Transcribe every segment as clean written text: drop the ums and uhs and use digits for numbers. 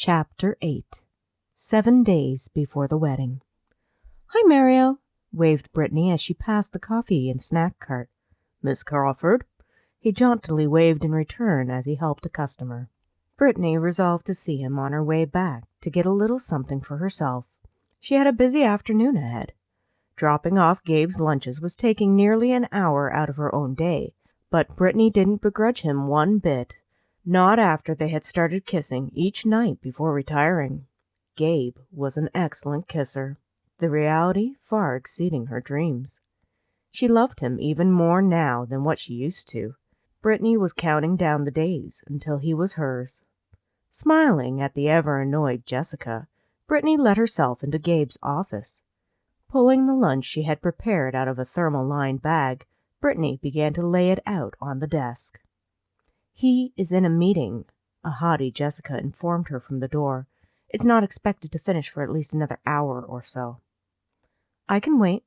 Chapter 8 7 Days Before the Wedding. "Hi, Mario," waved Britney as she passed the coffee and snack cart. "Miss Crawford?" He jauntily waved in return as he helped a customer. Britney resolved to see him on her way back to get a little something for herself. She had a busy afternoon ahead. Dropping off Gabe's lunches was taking nearly an hour out of her own day, but Britney didn't begrudge him one bit. Not after they had started kissing each night before retiring. Gabe was an excellent kisser, the reality far exceeding her dreams. She loved him even more now than what she used to. Britney was counting down the days until he was hers. Smiling at the ever-annoyed Jessica, Britney let herself into Gabe's office. Pulling the lunch she had prepared out of a thermal-lined bag, Britney began to lay it out on the desk. "He is in a meeting," a haughty Jessica informed her from the door. "It's not expected to finish for at least another hour or so." "I can wait."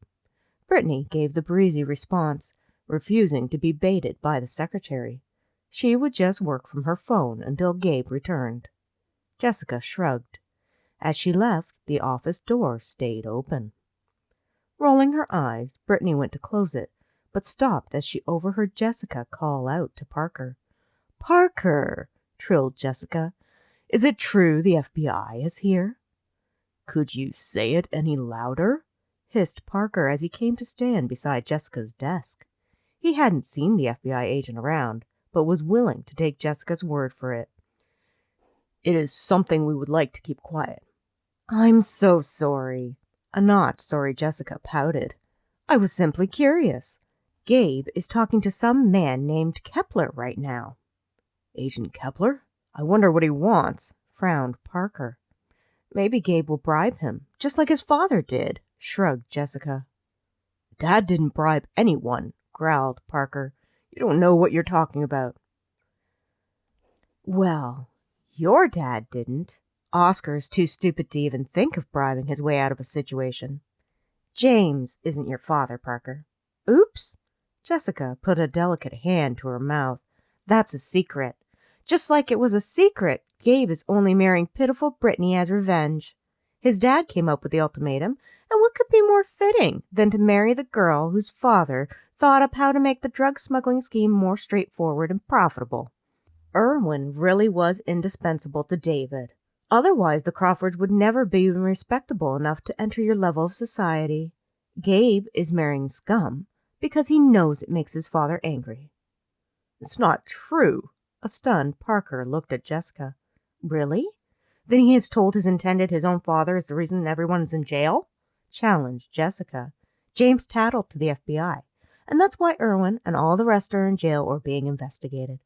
Britney gave the breezy response, refusing to be baited by the secretary. She would just work from her phone until Gabe returned. Jessica shrugged. As she left, the office door stayed open. Rolling her eyes, Britney went to close it, but stopped as she overheard Jessica call out to Parker. "Parker," trilled Jessica, "is it true the FBI is here?" "Could you say it any louder?" hissed Parker as he came to stand beside Jessica's desk. He hadn't seen the FBI agent around, but was willing to take Jessica's word for it. "It is something we would like to keep quiet." "I'm so sorry." A not sorry Jessica pouted. "I was simply curious. Gabe is talking to some man named Kepler right now." "Agent Kepler? I wonder what he wants," frowned Parker. "Maybe Gabe will bribe him, just like his father did," shrugged Jessica. "Dad didn't bribe anyone," growled Parker. "You don't know what you're talking about." "Well, your dad didn't. Oscar's too stupid to even think of bribing his way out of a situation. James isn't your father, Parker." "Oops." Jessica put a delicate hand to her mouth. "That's a secret. Just like it was a secret Gabe is only marrying pitiful Britney as revenge. His dad came up with the ultimatum, and what could be more fitting than to marry the girl whose father thought up how to make the drug smuggling scheme more straightforward and profitable? Irwin really was indispensable to David. Otherwise, the Crawfords would never be respectable enough to enter your level of society. Gabe is marrying scum because he knows it makes his father angry." "It's not true." A stunned Parker looked at Jessica. "Really? Then he has told his intended his own father is the reason everyone is in jail?" challenged Jessica. "James tattled to the FBI, and that's why Irwin and all the rest are in jail or being investigated.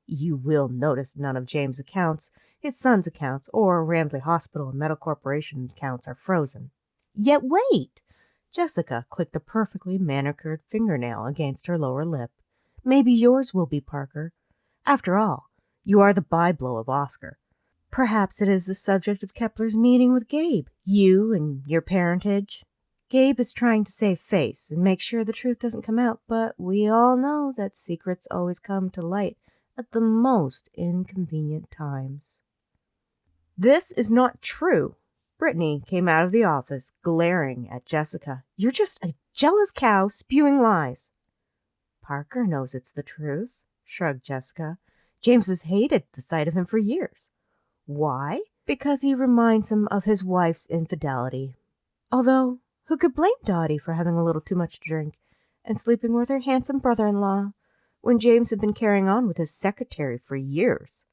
You will notice none of James' accounts, his son's accounts, or Ramsey Hospital and Metal Corporation's accounts are frozen. Yet wait!" Jessica clicked a perfectly manicured fingernail against her lower lip. "Maybe yours will be, Parker. After all, you are the byblow of Oscar. Perhaps it is the subject of Kepler's meeting with Gabe, you and your parentage. Gabe is trying to save face and make sure the truth doesn't come out, but we all know that secrets always come to light at the most inconvenient times." "This is not true." Britney came out of the office, glaring at Jessica. "You're just a jealous cow spewing lies." "Parker knows it's the truth," shrugged Jessica. "James has hated the sight of him for years. Why? Because he reminds him of his wife's infidelity. Although, who could blame Dottie for having a little too much to drink and sleeping with her handsome brother-in-law when James had been carrying on with his secretary for years?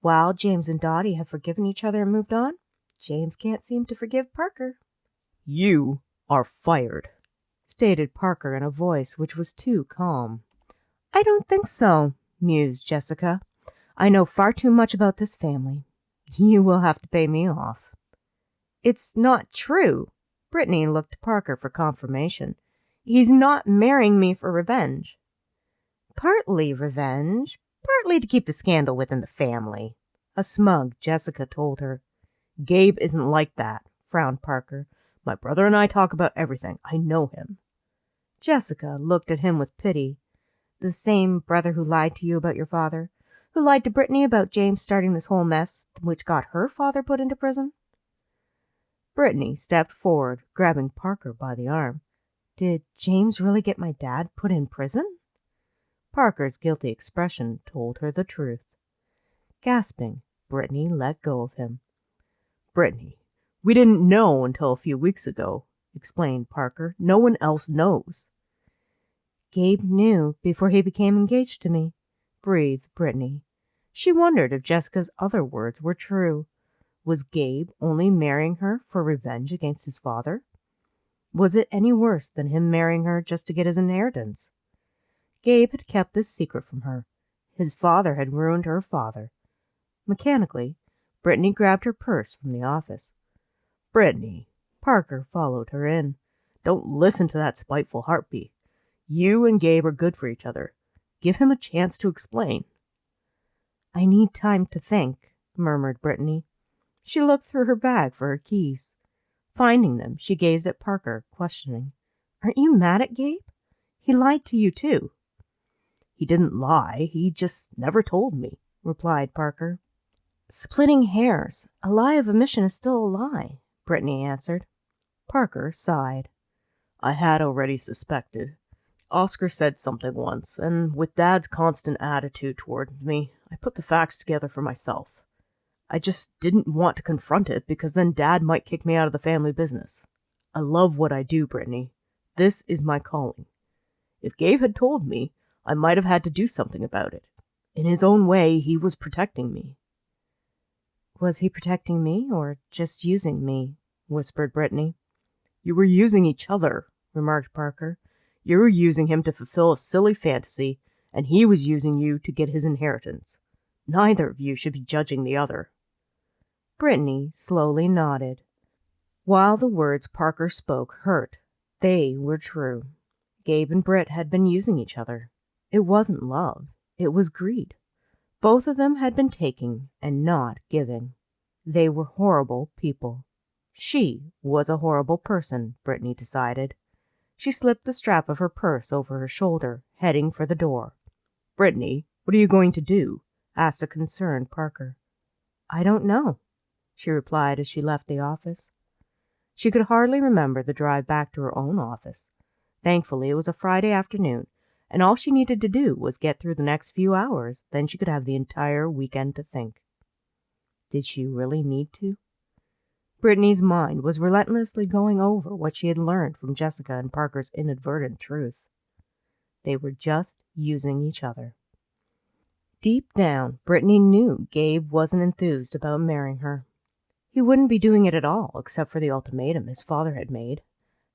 While James and Dottie have forgiven each other and moved on, James can't seem to forgive Parker." "You are fired," stated Parker in a voice which was too calm. "I don't think so," mused Jessica. "I know far too much about this family. You will have to pay me off." "It's not true." Britney looked to Parker for confirmation. "He's not marrying me for revenge." "Partly revenge, partly to keep the scandal within the family," a smug Jessica told her. "Gabe isn't like that," frowned Parker. "My brother and I talk about everything. I know him." Jessica looked at him with pity. "The same brother who lied to you about your father? who lied to Britney about James starting this whole mess, which got her father put into prison? Britney stepped forward, grabbing Parker by the arm. Did James really get my dad put in prison? Parker's guilty expression told her the truth. Gasping, Britney let go of him. Britney, we didn't know until a few weeks ago, explained Parker. No one else knows. Gabe knew before he became engaged to me, breathed Britney. She wondered if Jessica's other words were true. Was Gabe only marrying her for revenge against his father? Was it any worse than him marrying her just to get his inheritance? Gabe had kept this secret from her. His father had ruined her father. Mechanically, Britney grabbed her purse from the office. Britney, Parker followed her in. Don't listen to that spiteful heartbeat. You and Gabe are good for each other. Give him a chance to explain. I need time to think, murmured Britney. She looked through her bag for her keys. Finding them, she gazed at Parker, questioning. Aren't you mad at Gabe? He lied to you, too. He didn't lie. He just never told me, replied Parker. Splitting hairs. A lie of omission is still a lie, Britney answered. Parker sighed. I had already suspected. Oscar said something once, and with Dad's constant attitude toward me, I put the facts together for myself. I just didn't want to confront it because then Dad might kick me out of the family business. I love what I do, Britney. This is my calling. If Gabe had told me, I might have had to do something about it. In his own way, he was protecting me. Was he protecting me or just using me? Whispered Britney. You were using each other, remarked Parker. You were using him to fulfill a silly fantasy, and he was using you to get his inheritance. Neither of you should be judging the other. Britney slowly nodded. While the words Parker spoke hurt, they were true. Gabe and Britt had been using each other. It wasn't love. It was greed. Both of them had been taking and not giving. They were horrible people. She was a horrible person, Britney decided. She slipped the strap of her purse over her shoulder, heading for the door. Britney, what are you going to do? Asked a concerned Parker. I don't know, she replied as she left the office. She could hardly remember the drive back to her own office. Thankfully, it was a Friday afternoon, and all she needed to do was get through the next few hours, then she could have the entire weekend to think. Did she really need to? Britney's mind was relentlessly going over what she had learned from Jessica and Parker's inadvertent truth. They were just using each other. Deep down, Britney knew Gabe wasn't enthused about marrying her. He wouldn't be doing it at all, except for the ultimatum his father had made.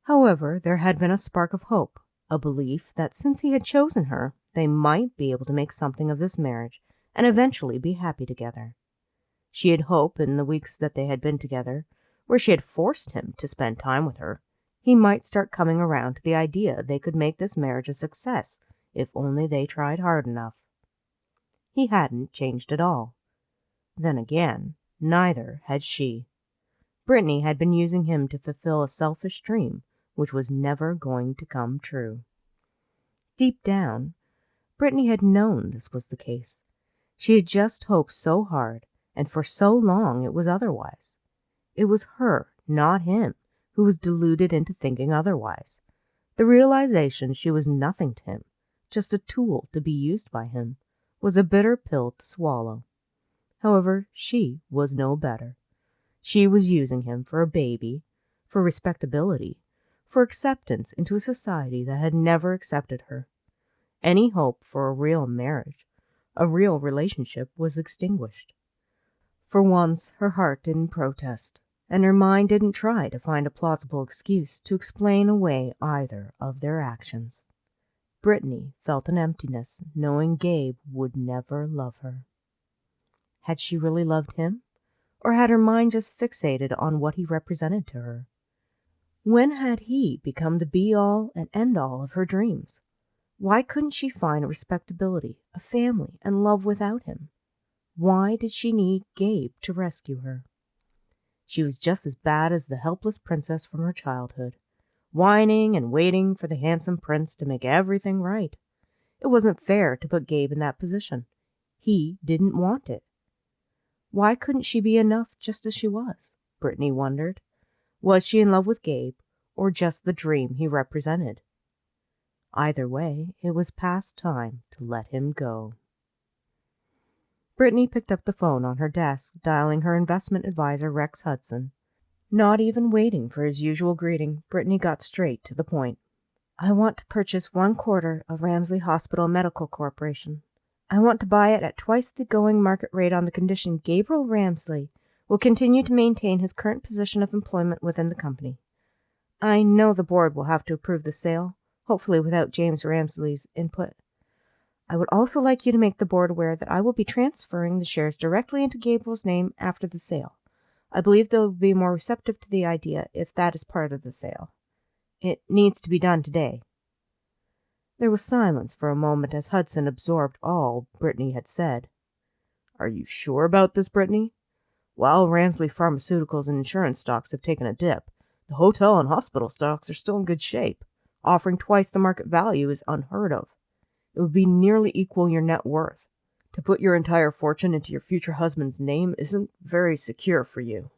However, there had been a spark of hope, a belief that since he had chosen her, they might be able to make something of this marriage and eventually be happy together. She had hoped in the weeks that they had been together, where she had forced him to spend time with her, he might start coming around to the idea they could make this marriage a success if only they tried hard enough. He hadn't changed at all. Then again, neither had she. Britney had been using him to fulfill a selfish dream which was never going to come true. Deep down, Britney had known this was the case. She had just hoped so hard, and for so long it was otherwise. It was her, not him, who was deluded into thinking otherwise. The realization she was nothing to him, just a tool to be used by him, was a bitter pill to swallow. However, she was no better. She was using him for a baby, for respectability, for acceptance into a society that had never accepted her. Any hope for a real marriage, a real relationship, was extinguished. For once, her heart didn't protest, and her mind didn't try to find a plausible excuse to explain away either of their actions. Britney felt an emptiness, knowing Gabe would never love her. Had she really loved him, or had her mind just fixated on what he represented to her? When had he become the be-all and end-all of her dreams? Why couldn't she find respectability, a family, and love without him? Why did she need Gabe to rescue her? She was just as bad as the helpless princess from her childhood, whining and waiting for the handsome prince to make everything right. It wasn't fair to put Gabe in that position. He didn't want it. Why couldn't she be enough just as she was? Britney wondered. Was she in love with Gabe, or just the dream he represented? Either way, it was past time to let him go. Britney picked up the phone on her desk, dialing her investment advisor, Rex Hudson. Not even waiting for his usual greeting, Britney got straight to the point. I want to purchase 1/4 of Ramsley Hospital Medical Corporation. I want to buy it at twice the going market rate on the condition Gabriel Ramsley will continue to maintain his current position of employment within the company. I know the board will have to approve the sale, hopefully without James Ramsley's input. I would also like you to make the board aware that I will be transferring the shares directly into Gabriel's name after the sale. I believe they will be more receptive to the idea if that is part of the sale. It needs to be done today. There was silence for a moment as Hudson absorbed all Britney had said. Are you sure about this, Britney? While Ramsley Pharmaceuticals and insurance stocks have taken a dip, the hotel and hospital stocks are still in good shape. Offering twice the market value is unheard of. It would be nearly equal your net worth. To put your entire fortune into your future husband's name isn't very secure for you.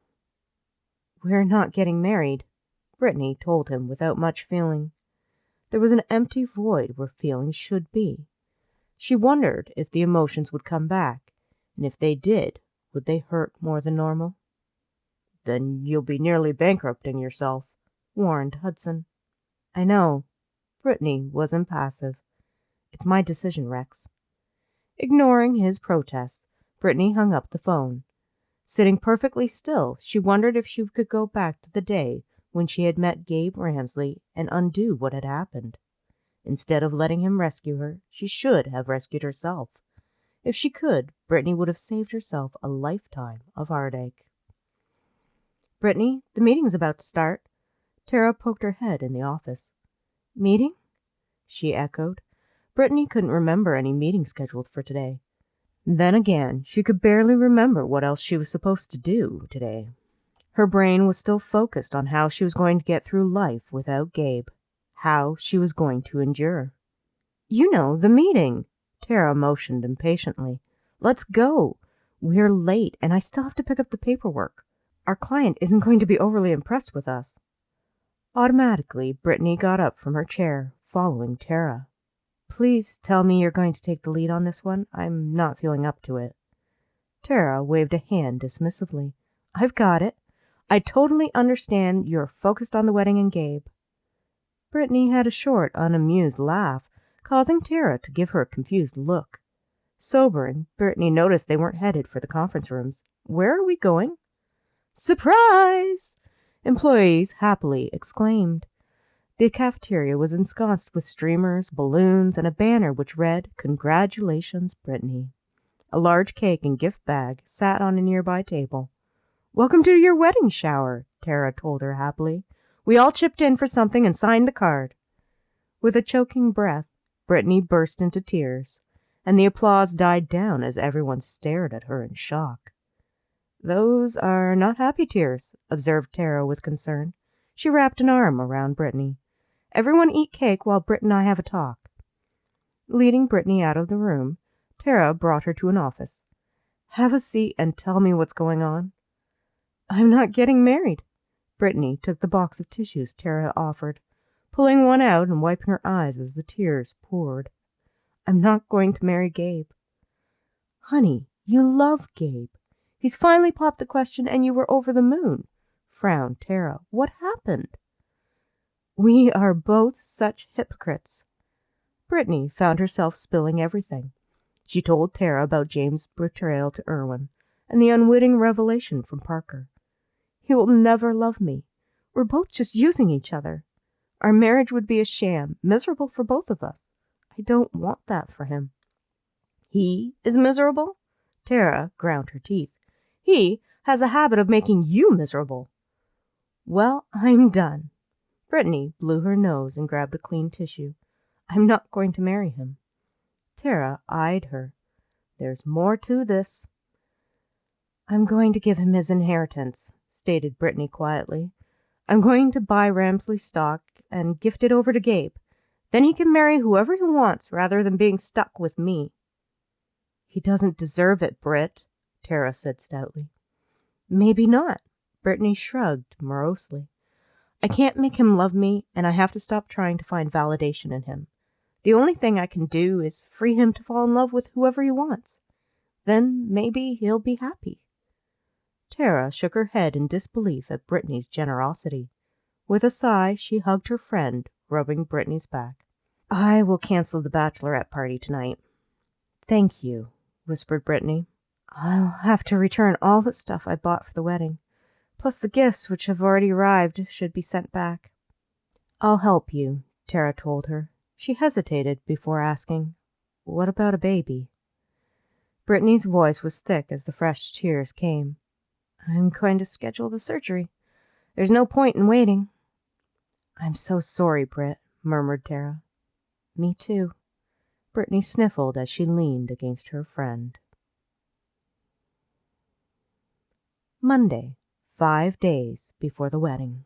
We're not getting married, Britney told him without much feeling. There was an empty void where feelings should be. She wondered if the emotions would come back, and if they did, would they hurt more than normal? Then you'll be nearly bankrupting yourself, warned Hudson. I know. Britney was impassive. It's my decision, Rex. Ignoring his protests, Britney hung up the phone. Sitting perfectly still, she wondered if she could go back to the day when she had met Gabe Ramsley and undo what had happened. Instead of letting him rescue her, she should have rescued herself. If she could, Britney would have saved herself a lifetime of heartache. Britney, the meeting's about to start. Tara poked her head in the office. Meeting? She echoed. Britney couldn't remember any meeting scheduled for today. Then again, she could barely remember what else she was supposed to do today. Her brain was still focused on how she was going to get through life without Gabe, how she was going to endure. You know, the meeting, Tara motioned impatiently. Let's go. We're late, and I still have to pick up the paperwork. Our client isn't going to be overly impressed with us. Automatically, Britney got up from her chair, following Tara. Please tell me you're going to take the lead on this one. I'm not feeling up to it. Tara waved a hand dismissively. I've got it. I totally understand you're focused on the wedding and Gabe. Britney had a short, unamused laugh, causing Tara to give her a confused look. Sobering, Britney noticed they weren't headed for the conference rooms. Where are we going? Surprise! Employees happily exclaimed. The cafeteria was ensconced with streamers, balloons, and a banner which read, Congratulations, Britney. A large cake and gift bag sat on a nearby table. Welcome to your wedding shower, Tara told her happily. We all chipped in for something and signed the card. With a choking breath, Britney burst into tears, and the applause died down as everyone stared at her in shock. Those are not happy tears, observed Tara with concern. She wrapped an arm around Britney. Everyone eat cake while Britt and I have a talk. Leading Britney out of the room, Tara brought her to an office. Have a seat and tell me what's going on. I'm not getting married. Britney took the box of tissues Tara offered, pulling one out and wiping her eyes as the tears poured. I'm not going to marry Gabe. Honey, you love Gabe. He's finally popped the question and you were over the moon, frowned Tara. What happened? We are both such hypocrites. Britney found herself spilling everything. She told Tara about James' betrayal to Irwin and the unwitting revelation from Parker. He will never love me. We're both just using each other. Our marriage would be a sham, miserable for both of us. I don't want that for him. He is miserable? Tara ground her teeth. He has a habit of making you miserable. Well, I'm done. Britney blew her nose and grabbed a clean tissue. I'm not going to marry him. Tara eyed her. There's more to this. I'm going to give him his inheritance, stated Britney quietly. I'm going to buy Ramsley stock and gift it over to Gabe. Then he can marry whoever he wants rather than being stuck with me. He doesn't deserve it, Britt, Tara said stoutly. Maybe not, Brittany shrugged morosely. I can't make him love me, and I have to stop trying to find validation in him. The only thing I can do is free him to fall in love with whoever he wants. Then maybe he'll be happy. Tara shook her head in disbelief at Brittany's generosity. With a sigh, she hugged her friend, rubbing Brittany's back. I will cancel the bachelorette party tonight. Thank you, whispered Brittany. I'll have to return all the stuff I bought for the wedding. Plus the gifts, which have already arrived, should be sent back. I'll help you, Tara told her. She hesitated before asking, What about a baby? Brittany's voice was thick as the fresh tears came. I'm going to schedule the surgery. There's no point in waiting. I'm so sorry, Britt, murmured Tara. Me too. Brittany sniffled as she leaned against her friend. Monday, 5 days before the wedding.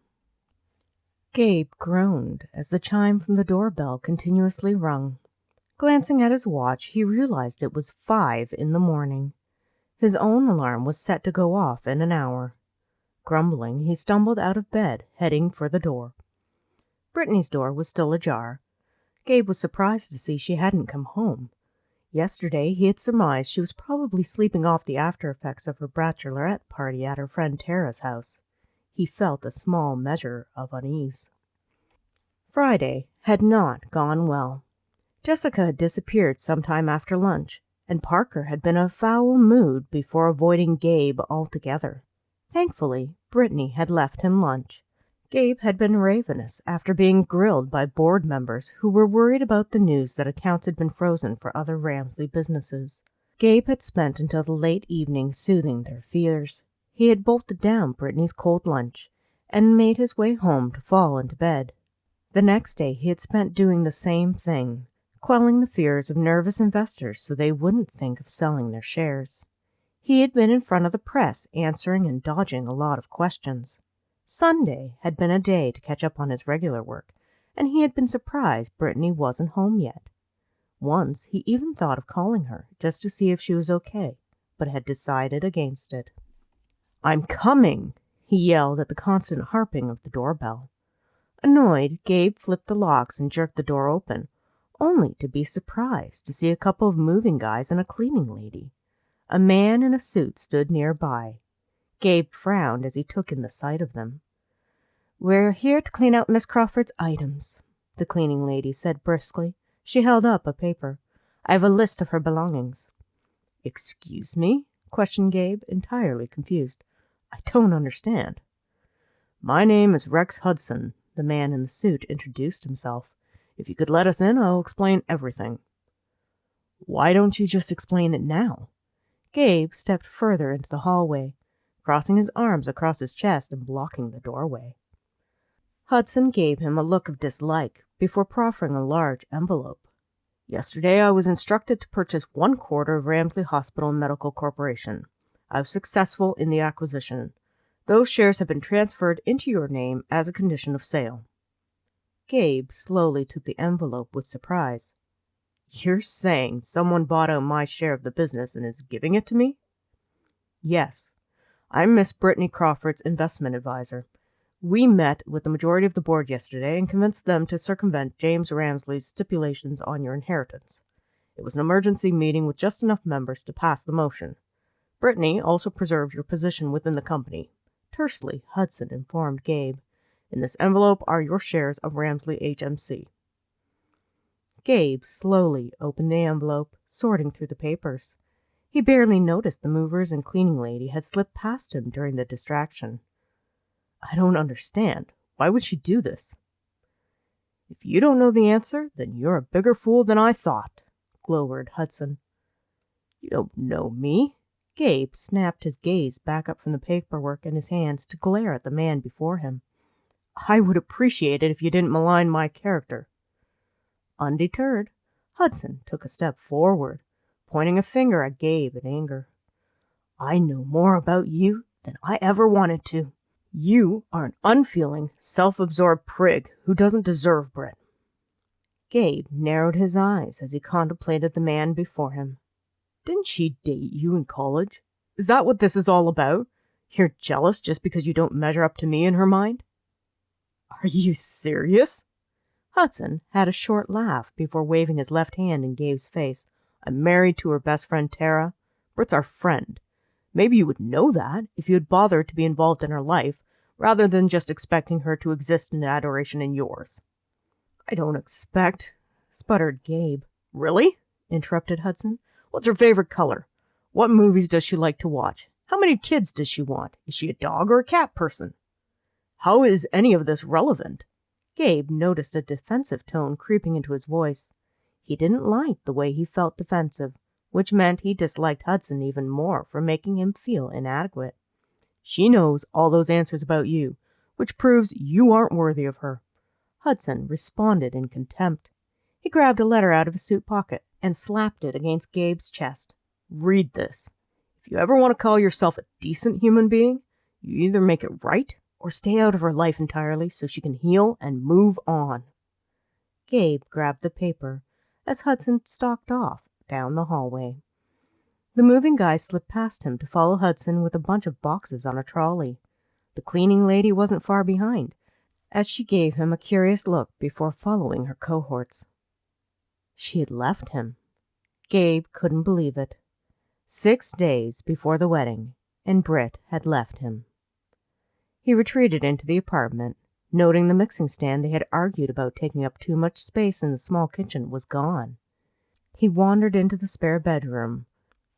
Gabe groaned as the chime from the doorbell continuously rung. Glancing at his watch, he realized it was 5 in the morning. His own alarm was set to go off in an hour. Grumbling, he stumbled out of bed, heading for the door. Brittany's door was still ajar. Gabe was surprised to see she hadn't come home. Yesterday he had surmised she was probably sleeping off the after-effects of her bachelorette party at her friend Tara's house. He felt a small measure of unease. Friday had not gone well. Jessica had disappeared sometime after lunch, and Parker had been in a foul mood before avoiding Gabe altogether. Thankfully, Brittany had left him lunch. Gabe had been ravenous after being grilled by board members who were worried about the news that accounts had been frozen for other Ramsley businesses. Gabe had spent until the late evening soothing their fears. He had bolted down Brittany's cold lunch and made his way home to fall into bed. The next day he had spent doing the same thing, quelling the fears of nervous investors so they wouldn't think of selling their shares. He had been in front of the press answering and dodging a lot of questions. Sunday had been a day to catch up on his regular work, and he had been surprised Brittany wasn't home yet. Once he even thought of calling her just to see if she was okay, but had decided against it. I'm coming, he yelled at the constant harping of the doorbell. Annoyed, Gabe flipped the locks and jerked the door open, only to be surprised to see a couple of moving guys and a cleaning lady. A man in a suit stood nearby. Gabe frowned as he took in the sight of them. We're here to clean out Miss Crawford's items, the cleaning lady said briskly. She held up a paper. I have a list of her belongings. Excuse me? Questioned Gabe, entirely confused. I don't understand. My name is Rex Hudson, the man in the suit introduced himself. If you could let us in, I'll explain everything. Why don't you just explain it now? Gabe stepped further into the hallway, crossing his arms across his chest and blocking the doorway. Hudson gave him a look of dislike before proffering a large envelope. Yesterday I was instructed to purchase 1/4 of Ramsley Hospital and Medical Corporation. I was successful in the acquisition. Those shares have been transferred into your name as a condition of sale. Gabe slowly took the envelope with surprise. You're saying someone bought out my share of the business and is giving it to me? Yes. I'm Miss Britney Crawford's investment advisor. We met with the majority of the board yesterday and convinced them to circumvent James Ramsley's stipulations on your inheritance. It was an emergency meeting with just enough members to pass the motion. Britney also preserved your position within the company. Tersely, Hudson informed Gabe. In this envelope are your shares of Ramsley HMC. Gabe slowly opened the envelope, sorting through the papers. He barely noticed the movers and cleaning lady had slipped past him during the distraction. I don't understand. Why would she do this? If you don't know the answer, then you're a bigger fool than I thought, glowered Hudson. You don't know me. Gabe snapped his gaze back up from the paperwork in his hands to glare at the man before him. I would appreciate it if you didn't malign my character. Undeterred, Hudson took a step forward, pointing a finger at Gabe in anger. I know more about you than I ever wanted to. You are an unfeeling, self-absorbed prig who doesn't deserve Britt. Gabe narrowed his eyes as he contemplated the man before him. Didn't she date you in college? Is that what this is all about? You're jealous just because you don't measure up to me in her mind? Are you serious? Hudson had a short laugh before waving his left hand in Gabe's face. I'm married to her best friend, Tara. Britt's our friend. Maybe you would know that if you had bothered to be involved in her life, rather than just expecting her to exist in adoration in yours. I don't expect, sputtered Gabe. Really? Interrupted Hudson. What's her favorite color? What movies does she like to watch? How many kids does she want? Is she a dog or a cat person? How is any of this relevant? Gabe noticed a defensive tone creeping into his voice. He didn't like the way he felt defensive, which meant he disliked Hudson even more for making him feel inadequate. She knows all those answers about you, which proves you aren't worthy of her. Hudson responded in contempt. He grabbed a letter out of his suit pocket and slapped it against Gabe's chest. Read this. If you ever want to call yourself a decent human being, you either make it right or stay out of her life entirely so she can heal and move on. Gabe grabbed the paper as Hudson stalked off down the hallway. The moving guy slipped past him to follow Hudson with a bunch of boxes on a trolley. The cleaning lady wasn't far behind, as she gave him a curious look before following her cohorts. She had left him. Gabe couldn't believe it. 6 days before the wedding, and Britt had left him. He retreated into the apartment, noting the mixing stand they had argued about taking up too much space in the small kitchen was gone. He wandered into the spare bedroom,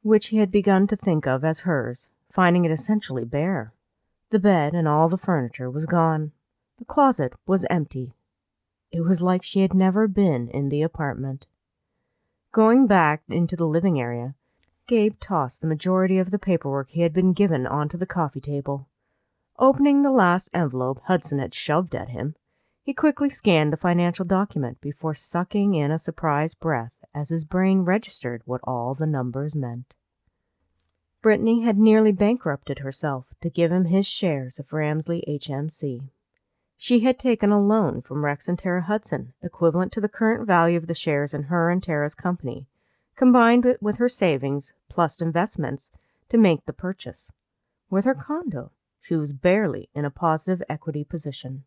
which he had begun to think of as hers, finding it essentially bare. The bed and all the furniture was gone. The closet was empty. It was like she had never been in the apartment. Going back into the living area, Gabe tossed the majority of the paperwork he had been given onto the coffee table. Opening the last envelope Hudson had shoved at him, he quickly scanned the financial document before sucking in a surprised breath as his brain registered what all the numbers meant. Britney had nearly bankrupted herself to give him his shares of Ramsley HMC. She had taken a loan from Rex and Tara Hudson, equivalent to the current value of the shares in her and Tara's company, combined it with her savings plus investments to make the purchase. With her condo, she was barely in a positive equity position.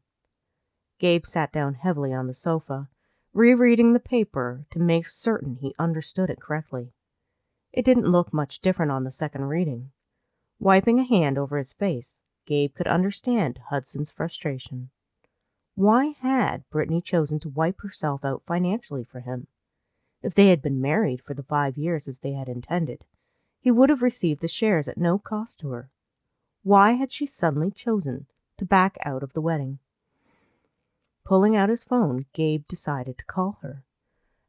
Gabe sat down heavily on the sofa, rereading the paper to make certain he understood it correctly. It didn't look much different on the second reading. Wiping a hand over his face, Gabe could understand Hudson's frustration. Why had Britney chosen to wipe herself out financially for him? If they had been married for the 5 years as they had intended, he would have received the shares at no cost to her. Why had she suddenly chosen to back out of the wedding? Pulling out his phone, Gabe decided to call her.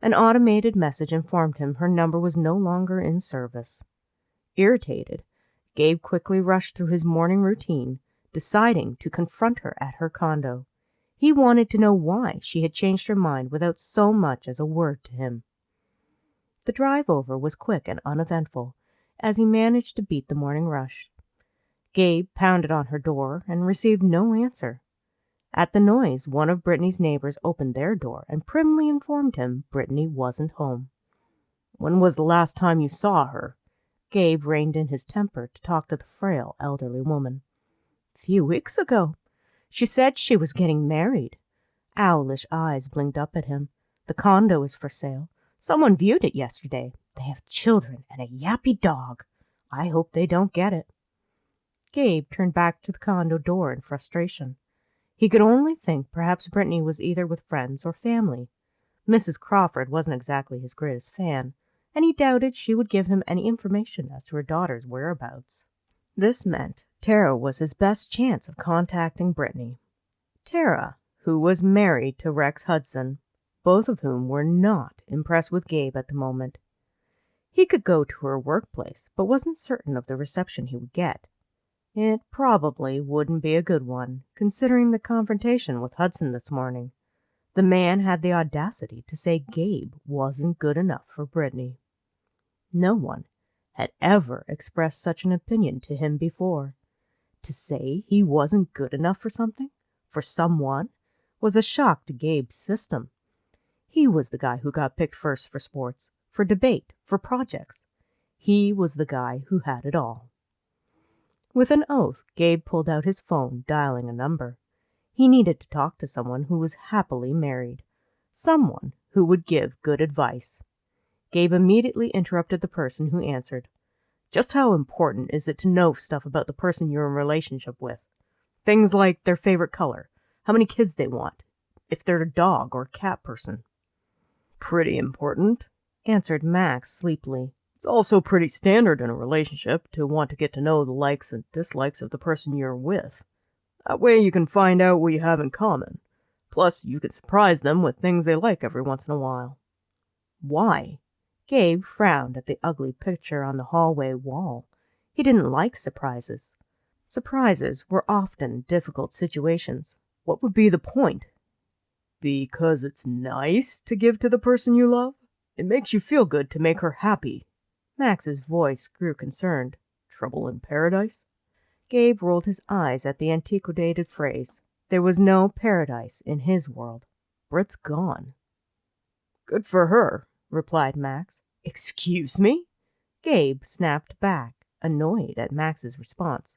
An automated message informed him her number was no longer in service. Irritated, Gabe quickly rushed through his morning routine, deciding to confront her at her condo. He wanted to know why she had changed her mind without so much as a word to him. The drive over was quick and uneventful, as he managed to beat the morning rush. Gabe pounded on her door and received no answer. At the noise, one of Brittany's neighbors opened their door and primly informed him Britney wasn't home. When was the last time you saw her? Gabe reined in his temper to talk to the frail elderly woman. "Few weeks ago. She said she was getting married." Owlish eyes blinked up at him. "The condo is for sale. Someone viewed it yesterday. They have children and a yappy dog. I hope they don't get it." Gabe turned back to the condo door in frustration. He could only think perhaps Britney was either with friends or family. Mrs. Crawford wasn't exactly his greatest fan, and he doubted she would give him any information as to her daughter's whereabouts. This meant Tara was his best chance of contacting Britney. Tara, who was married to Rex Hudson, both of whom were not impressed with Gabe at the moment. He could go to her workplace, but wasn't certain of the reception he would get. It probably wouldn't be a good one, considering the confrontation with Hudson this morning. The man had the audacity to say Gabe wasn't good enough for Britney. No one had ever expressed such an opinion to him before. To say he wasn't good enough for something, for someone, was a shock to Gabe's system. He was the guy who got picked first for sports, for debate, for projects. He was the guy who had it all. With an oath, Gabe pulled out his phone, dialing a number. He needed to talk to someone who was happily married. Someone who would give good advice. Gabe immediately interrupted the person who answered. Just how important is it to know stuff about the person you're in a relationship with? Things like their favorite color, how many kids they want, if they're a dog or cat person. Pretty important, answered Max sleepily. It's also pretty standard in a relationship to want to get to know the likes and dislikes of the person you're with. That way you can find out what you have in common. Plus, you can surprise them with things they like every once in a while. Why? Gabe frowned at the ugly picture on the hallway wall. He didn't like surprises. Surprises were often difficult situations. What would be the point? Because it's nice to give to the person you love? It makes you feel good to make her happy. Max's voice grew concerned. Trouble in paradise? Gabe rolled his eyes at the antiquated phrase. There was no paradise in his world. Brit's gone. Good for her, replied Max. Excuse me? Gabe snapped back, annoyed at Max's response.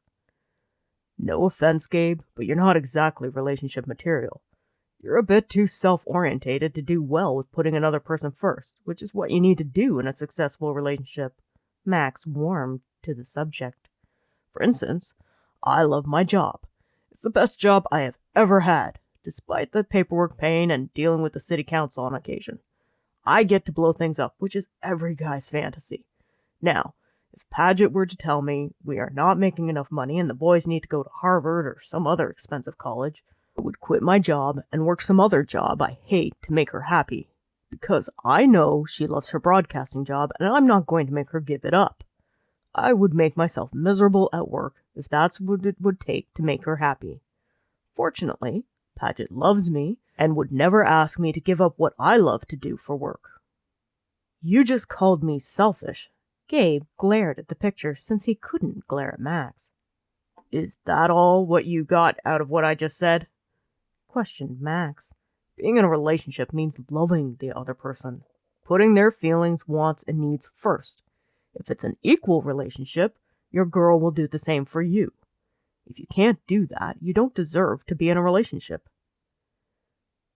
No offense, Gabe, but you're not exactly relationship material. You're a bit too self-orientated to do well with putting another person first, which is what you need to do in a successful relationship. Max warmed to the subject. For instance, I love my job. It's the best job I have ever had, despite the paperwork pain and dealing with the city council on occasion. I get to blow things up, which is every guy's fantasy. Now, if Paget were to tell me we are not making enough money and the boys need to go to Harvard or some other expensive college, I would quit my job and work some other job I hate to make her happy. Because I know she loves her broadcasting job and I'm not going to make her give it up. I would make myself miserable at work if that's what it would take to make her happy. Fortunately, Paget loves me and would never ask me to give up what I love to do for work. You just called me selfish. Gabe glared at the picture since he couldn't glare at Max. Is that all what you got out of what I just said? Questioned Max. Being in a relationship means loving the other person, putting their feelings, wants, and needs first. If it's an equal relationship, your girl will do the same for you. If you can't do that, you don't deserve to be in a relationship.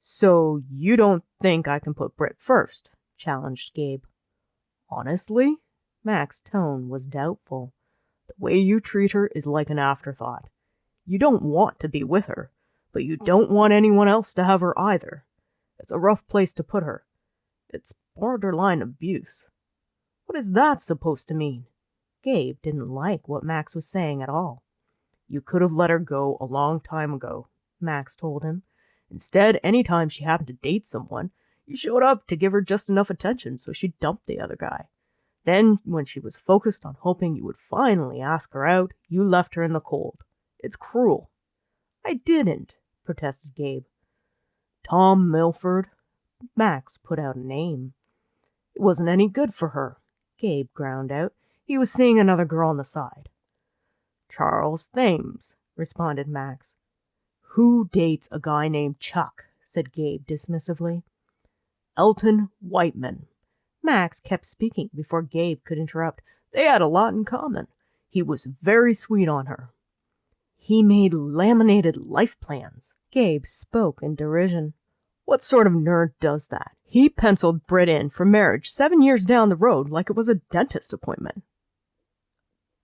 So you don't think I can put Brit first? Challenged Gabe. Honestly? Max's tone was doubtful. The way you treat her is like an afterthought. You don't want to be with her, but you don't want anyone else to have her either. It's a rough place to put her. It's borderline abuse. What is that supposed to mean? Gabe didn't like what Max was saying at all. You could have let her go a long time ago, Max told him. Instead, any time she happened to date someone, you showed up to give her just enough attention so she dumped the other guy. Then, when she was focused on hoping you would finally ask her out, you left her in the cold. It's cruel. I didn't, protested Gabe. Tom Milford. Max put out a name. It wasn't any good for her, Gabe ground out. He was seeing another girl on the side. Charles Thames, responded Max. Who dates a guy named Chuck? Said Gabe dismissively. Elton Whiteman. Max kept speaking before Gabe could interrupt. They had a lot in common. He was very sweet on her. He made laminated life plans. Gabe spoke in derision. What sort of nerd does that? He penciled Brit in for marriage 7 years down the road like it was a dentist appointment.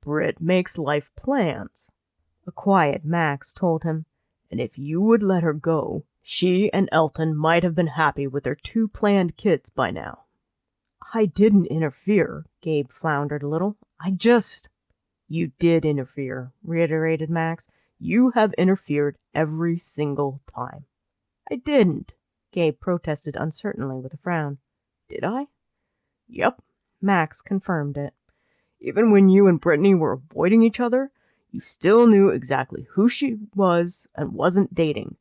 Brit makes life plans, a quiet Max told him, and if you would let her go, she and Elton might have been happy with their 2 planned kids by now. I didn't interfere, Gabe floundered a little. You did interfere, reiterated Max. You have interfered every single time. I didn't, Gabe protested uncertainly with a frown. Did I? Yep, Max confirmed it. Even when you and Britney were avoiding each other, you still knew exactly who she was and wasn't dating.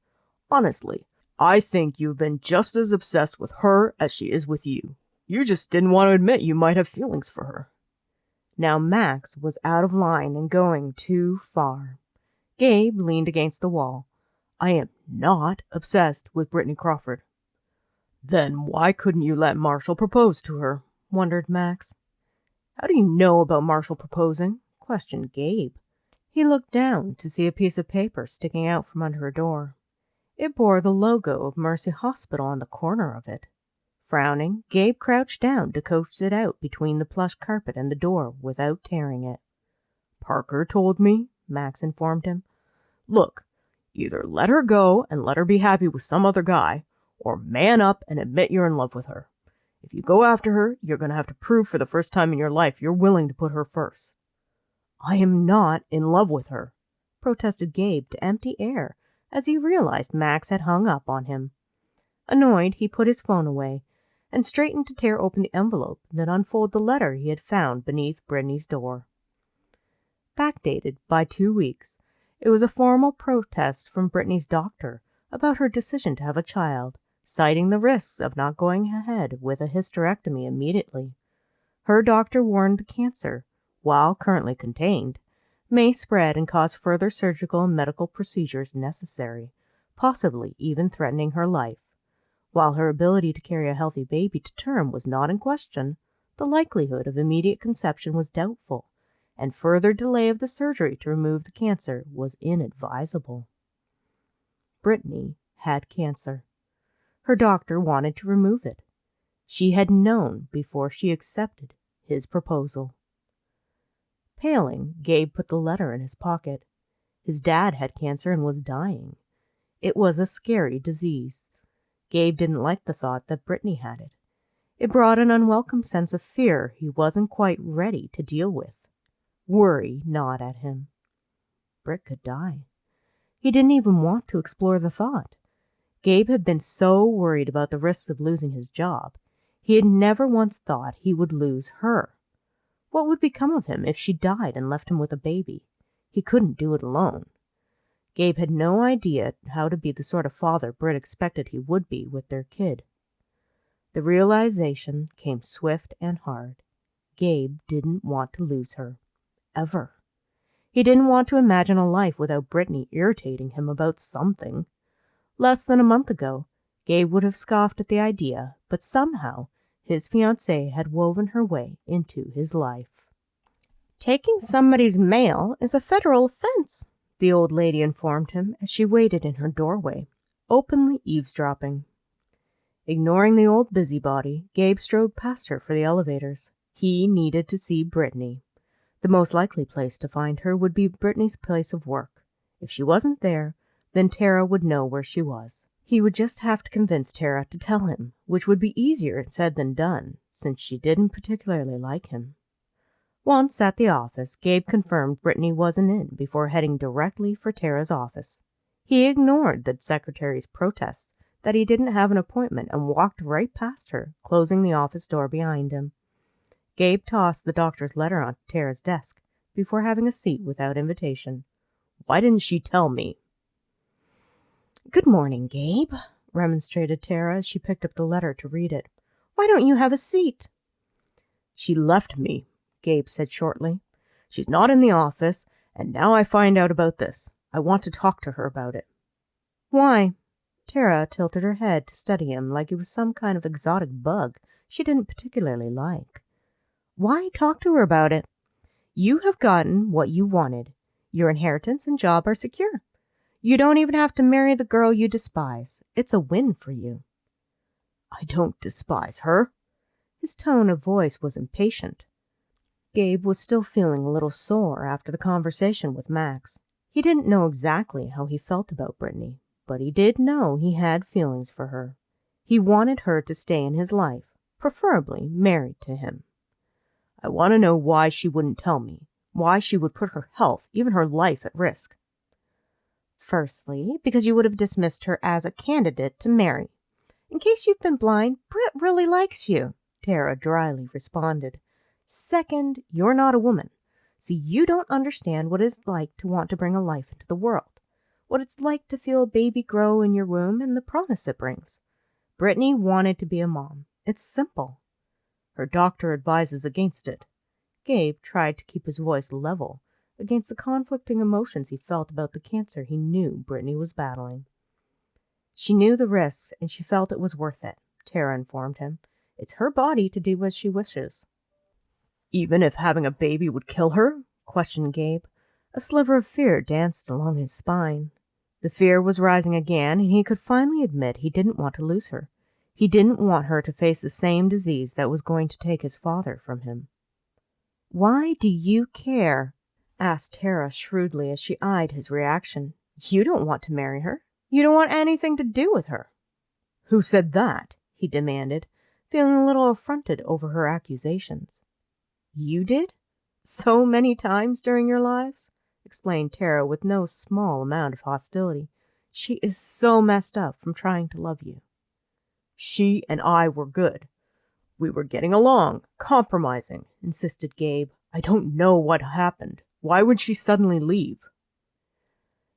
Honestly, I think you've been just as obsessed with her as she is with you. You just didn't want to admit you might have feelings for her. Now Max was out of line and going too far. Gabe leaned against the wall. I am not obsessed with Britney Crawford. Then why couldn't you let Marshall propose to her? Wondered Max. How do you know about Marshall proposing? Questioned Gabe. He looked down to see a piece of paper sticking out from under her door. It bore the logo of Mercy Hospital on the corner of it. Frowning, Gabe crouched down to coax it out between the plush carpet and the door without tearing it. Parker told me, Max informed him. Look, either let her go and let her be happy with some other guy, or man up and admit you're in love with her. If you go after her, you're going to have to prove for the first time in your life you're willing to put her first. I am not in love with her, protested Gabe to empty air as he realized Max had hung up on him. Annoyed, he put his phone away and straightened to tear open the envelope, then unfold the letter he had found beneath Britney's door. Backdated by 2 weeks, it was a formal protest from Britney's doctor about her decision to have a child, citing the risks of not going ahead with a hysterectomy immediately. Her doctor warned the cancer, while currently contained, may spread and cause further surgical and medical procedures necessary, possibly even threatening her life. While her ability to carry a healthy baby to term was not in question, the likelihood of immediate conception was doubtful, and further delay of the surgery to remove the cancer was inadvisable. Britney had cancer. Her doctor wanted to remove it. She had known before she accepted his proposal. Paling, Gabe put the letter in his pocket. His dad had cancer and was dying. It was a scary disease. Gabe didn't like the thought that Britney had it. It brought an unwelcome sense of fear he wasn't quite ready to deal with. Worry gnawed at him. Britt could die. He didn't even want to explore the thought. Gabe had been so worried about the risks of losing his job, he had never once thought he would lose her. What would become of him if she died and left him with a baby? He couldn't do it alone. Gabe had no idea how to be the sort of father Britt expected he would be with their kid. The realization came swift and hard. Gabe didn't want to lose her. Ever. He didn't want to imagine a life without Britney irritating him about something. Less than a month ago, Gabe would have scoffed at the idea, but somehow his fiancée had woven her way into his life. Taking somebody's mail is a federal offense, the old lady informed him as she waited in her doorway, openly eavesdropping. Ignoring the old busybody, Gabe strode past her for the elevators. He needed to see Britney. The most likely place to find her would be Britney's place of work. If she wasn't there, then Tara would know where she was. He would just have to convince Tara to tell him, which would be easier said than done, since she didn't particularly like him. Once at the office, Gabe confirmed Britney wasn't in before heading directly for Tara's office. He ignored the secretary's protests that he didn't have an appointment and walked right past her, closing the office door behind him. Gabe tossed the doctor's letter onto Tara's desk before having a seat without invitation. Why didn't she tell me? Good morning, Gabe, remonstrated Tara as she picked up the letter to read it. Why don't you have a seat? She left me, Gabe said shortly. She's not in the office, and now I find out about this. I want to talk to her about it. Why? Tara tilted her head to study him like he was some kind of exotic bug she didn't particularly like. Why talk to her about it? You have gotten what you wanted. Your inheritance and job are secure. You don't even have to marry the girl you despise. It's a win for you. I don't despise her. His tone of voice was impatient. Gabe was still feeling a little sore after the conversation with Max. He didn't know exactly how he felt about Britney, but he did know he had feelings for her. He wanted her to stay in his life, preferably married to him. I want to know why she wouldn't tell me, why she would put her health, even her life, at risk. Firstly, because you would have dismissed her as a candidate to marry. In case you've been blind, Britt really likes you, Tara dryly responded. Second, you're not a woman, so you don't understand what it's like to want to bring a life into the world, what it's like to feel a baby grow in your womb and the promise it brings. Britney wanted to be a mom. It's simple. Her doctor advises against it. Gabe tried to keep his voice level against the conflicting emotions he felt about the cancer he knew Britney was battling. She knew the risks, and she felt it was worth it, Tara informed him. It's her body to do as she wishes. Even if having a baby would kill her? Questioned Gabe. A sliver of fear danced along his spine. The fear was rising again, and he could finally admit he didn't want to lose her. He didn't want her to face the same disease that was going to take his father from him. "Why do you care?" asked Tara shrewdly as she eyed his reaction. "You don't want to marry her. You don't want anything to do with her." "Who said that?" he demanded, feeling a little affronted over her accusations. "You did? So many times during your lives?" explained Tara with no small amount of hostility. "She is so messed up from trying to love you." "She and I were good. We were getting along, compromising," insisted Gabe. "I don't know what happened. Why would she suddenly leave?"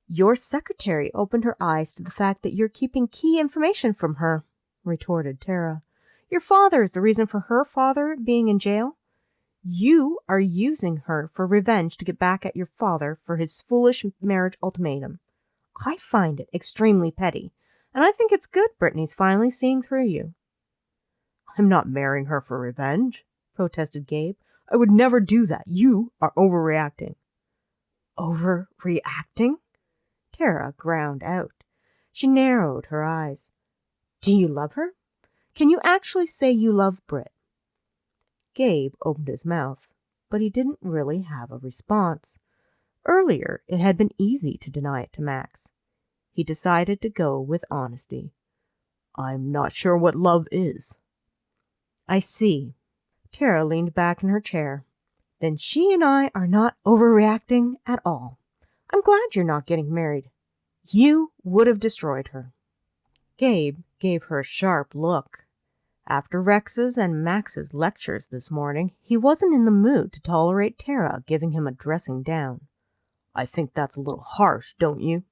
"Your secretary opened her eyes to the fact that you're keeping key information from her," retorted Tara. "Your father is the reason for her father being in jail. You are using her for revenge to get back at your father for his foolish marriage ultimatum. I find it extremely petty, and I think it's good Britney's finally seeing through you." "I'm not marrying her for revenge," protested Gabe. "I would never do that. You are overreacting." "Overreacting?" Tara ground out. She narrowed her eyes. "Do you love her? Can you actually say you love Brit?" Gabe opened his mouth, but he didn't really have a response. Earlier, it had been easy to deny it to Max. He decided to go with honesty. "I'm not sure what love is." "I see." Tara leaned back in her chair. "Then she and I are not overreacting at all. I'm glad you're not getting married. You would have destroyed her." Gabe gave her a sharp look. After Rex's and Max's lectures this morning, he wasn't in the mood to tolerate Tara giving him a dressing down. "I think that's a little harsh, don't you?"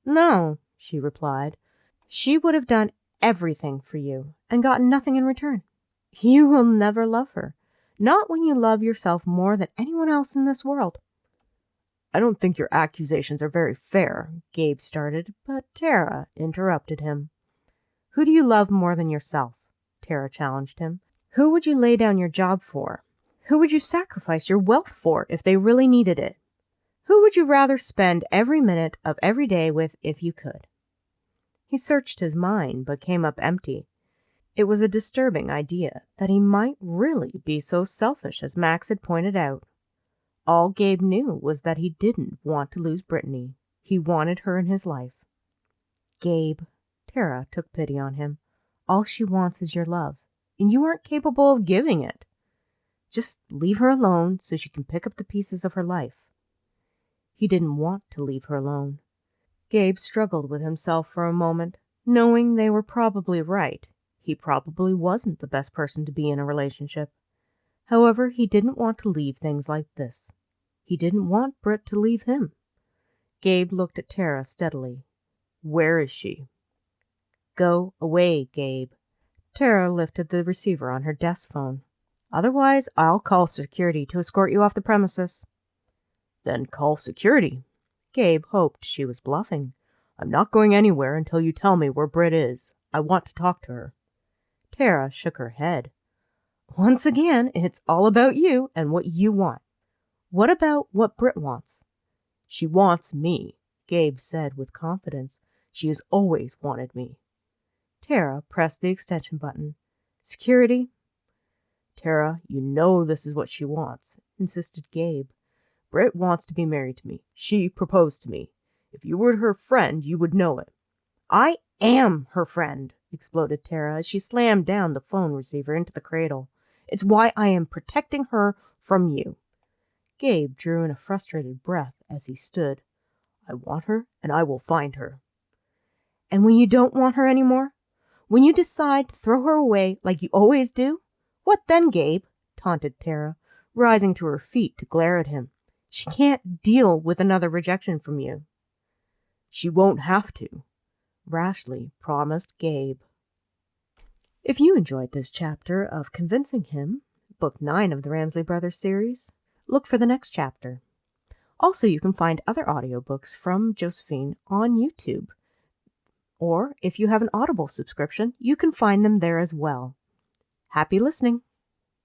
"No," she replied. "She would have done everything for you and gotten nothing in return. You will never love her, not when you love yourself more than anyone else in this world." "I don't think your accusations are very fair," Gabe started, but Tara interrupted him. "Who do you love more than yourself?" Tara challenged him. "Who would you lay down your job for? Who would you sacrifice your wealth for if they really needed it? Who would you rather spend every minute of every day with if you could?" He searched his mind, but came up empty. It was a disturbing idea that he might really be so selfish as Max had pointed out. All Gabe knew was that he didn't want to lose Britney. He wanted her in his life. "Gabe," Tara took pity on him, "all she wants is your love, and you aren't capable of giving it. Just leave her alone so she can pick up the pieces of her life." He didn't want to leave her alone. Gabe struggled with himself for a moment, knowing they were probably right. He probably wasn't the best person to be in a relationship. However, he didn't want to leave things like this. He didn't want Brit to leave him. Gabe looked at Tara steadily. "Where is she?" "Go away, Gabe." Tara lifted the receiver on her desk phone. "Otherwise, I'll call security to escort you off the premises." "Then call security." Gabe hoped she was bluffing. "I'm not going anywhere until you tell me where Brit is. I want to talk to her." Tara shook her head. "Once again, it's all about you and what you want. What about what Brit wants?" "She wants me," Gabe said with confidence. "She has always wanted me." Tara pressed the extension button. "Security?" "Tara, you know this is what she wants," insisted Gabe. "Brit wants to be married to me. She proposed to me. If you were her friend, you would know it." "I am her friend," exploded Tara as she slammed down the phone receiver into the cradle. "It's why I am protecting her from you." Gabe drew in a frustrated breath as he stood. "I want her, and I will find her." "And when you don't want her anymore? When you decide to throw her away like you always do? What then, Gabe?" taunted Tara, rising to her feet to glare at him. "She can't deal with another rejection from you." "She won't have to," rashly promised Gabe. If you enjoyed this chapter of Convincing Him, Book 9 of the Ramsley Brothers series, look for the next chapter. Also, you can find other audiobooks from Josephine on YouTube. Or, if you have an Audible subscription, you can find them there as well. Happy listening!